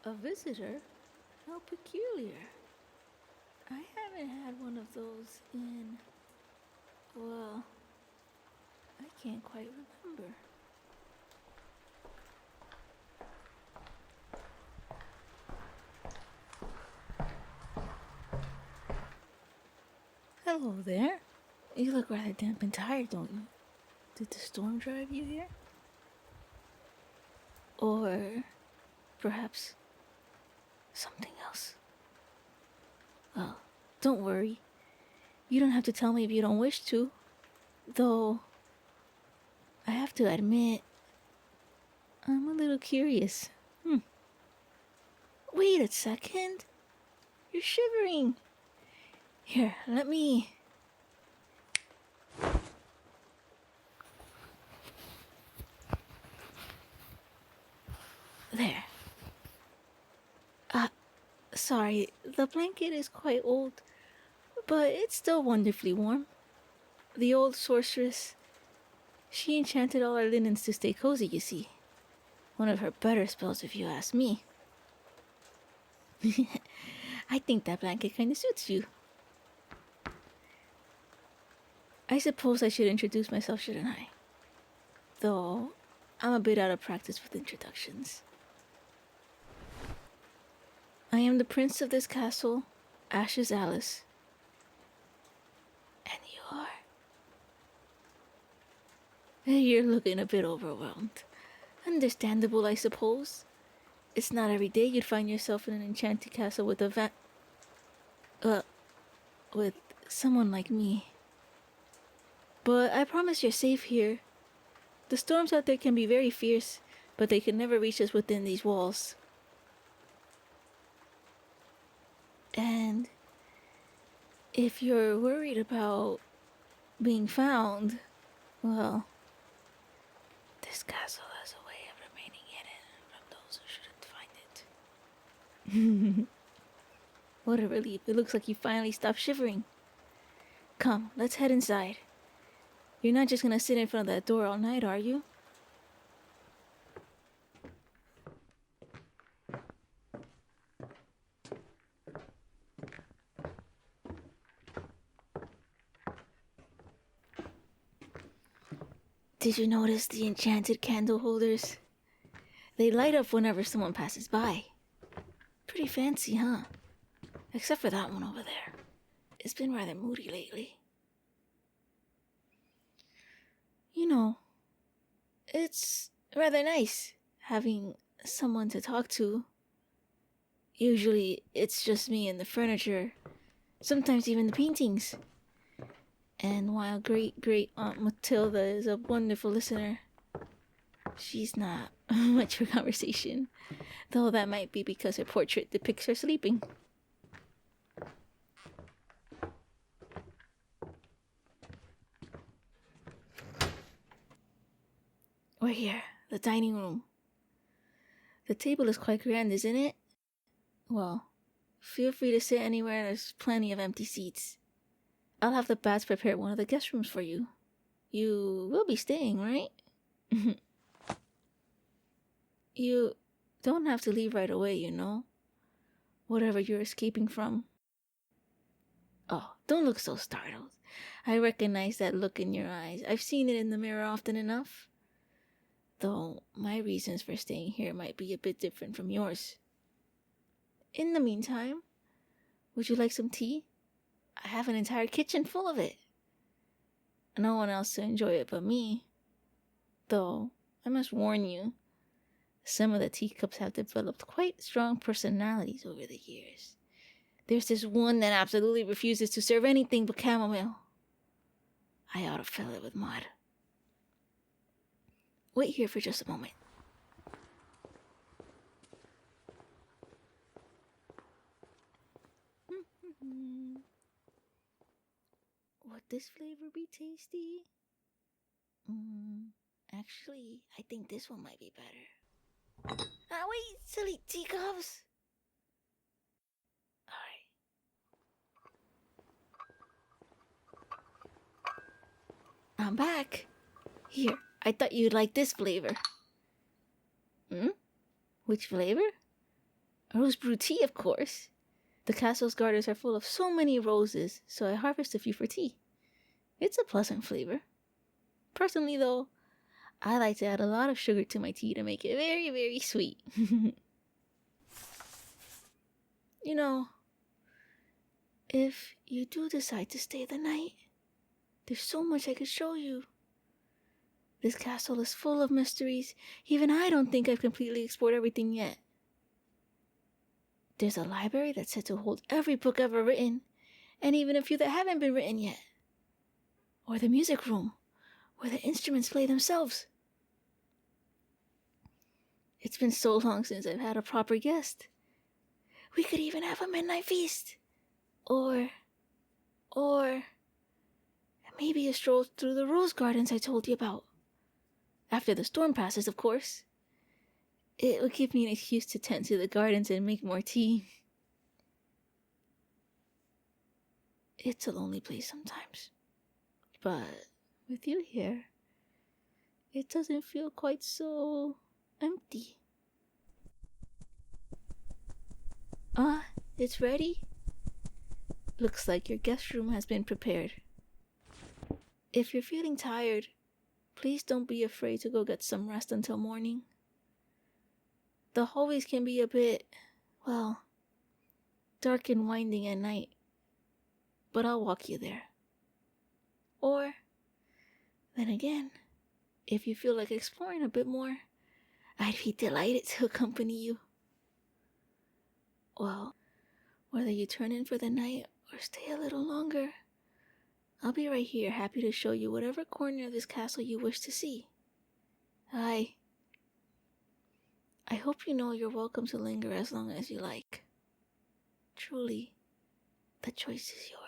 A visitor? How peculiar. I haven't had one of those in... well, I can't quite remember. Hello there. You look rather damp and tired, don't you? Did the storm drive you here? Or perhaps something else? Well, don't worry. You don't have to tell me if you don't wish to. Though, I have to admit, I'm a little curious. Wait a second. You're shivering. Here, let me... There. Sorry, the blanket is quite old, but it's still wonderfully warm. The old sorceress, she enchanted all our linens to stay cozy, you see. One of her better spells, if you ask me. I think that blanket kinda suits you. I suppose I should introduce myself, shouldn't I? Though, I'm a bit out of practice with introductions. I am the prince of this castle, Ashes Alice. And you are? You're looking a bit overwhelmed. Understandable, I suppose. It's not every day you'd find yourself in an enchanted castle with with someone like me. But I promise you're safe here. The storms out there can be very fierce, but they can never reach us within these walls. And if you're worried about being found, well, this castle has a way of remaining hidden from those who shouldn't find it. What a relief. It looks like you finally stopped shivering. Come, let's head inside. You're not just gonna sit in front of that door all night, are you? Did you notice the enchanted candle holders? They light up whenever someone passes by. Pretty fancy, huh? Except for that one over there. It's been rather moody lately. You know, it's rather nice having someone to talk to. Usually, it's just me and the furniture, sometimes even the paintings. And while great Aunt Matilda is a wonderful listener, she's not much for conversation, though that might be because her portrait depicts her sleeping. We're here, the dining room. The table is quite grand, isn't it? Well, feel free to sit anywhere, there's plenty of empty seats. I'll have the bats prepare one of the guest rooms for you. You will be staying, right? You don't have to leave right away, you know? Whatever you're escaping from. Oh, don't look so startled. I recognize that look in your eyes. I've seen it in the mirror often enough. Though my reasons for staying here might be a bit different from yours. In the meantime, would you like some tea? I have an entire kitchen full of it. No one else to enjoy it but me. Though, I must warn you, some of the teacups have developed quite strong personalities over the years. There's this one that absolutely refuses to serve anything but chamomile. I ought to fill it with mud. Wait here for just a moment. Would this flavor be tasty? Actually, I think this one might be better. Wait, silly teacups! Alright. I'm back. Here, I thought you'd like this flavor. Which flavor? Rose brew tea, of course. The castle's gardens are full of so many roses, so I harvest a few for tea. It's a pleasant flavor. Personally, though, I like to add a lot of sugar to my tea to make it very, very sweet. You know, if you do decide to stay the night, there's so much I could show you. This castle is full of mysteries. Even I don't think I've completely explored everything yet. There's a library that's said to hold every book ever written, and even a few that haven't been written yet. Or the music room, where the instruments play themselves. It's been so long since I've had a proper guest. We could even have a midnight feast. Or maybe a stroll through the rose gardens I told you about. After the storm passes, of course. It would give me an excuse to tend to the gardens and make more tea. It's a lonely place sometimes. But with you here, it doesn't feel quite so empty. It's ready? Looks like your guest room has been prepared. If you're feeling tired, please don't be afraid to go get some rest until morning. The hallways can be a bit, well, dark and winding at night, but I'll walk you there. Or, then again, if you feel like exploring a bit more, I'd be delighted to accompany you. Well, whether you turn in for the night or stay a little longer, I'll be right here, happy to show you whatever corner of this castle you wish to see. I hope you know you're welcome to linger as long as you like. Truly, the choice is yours.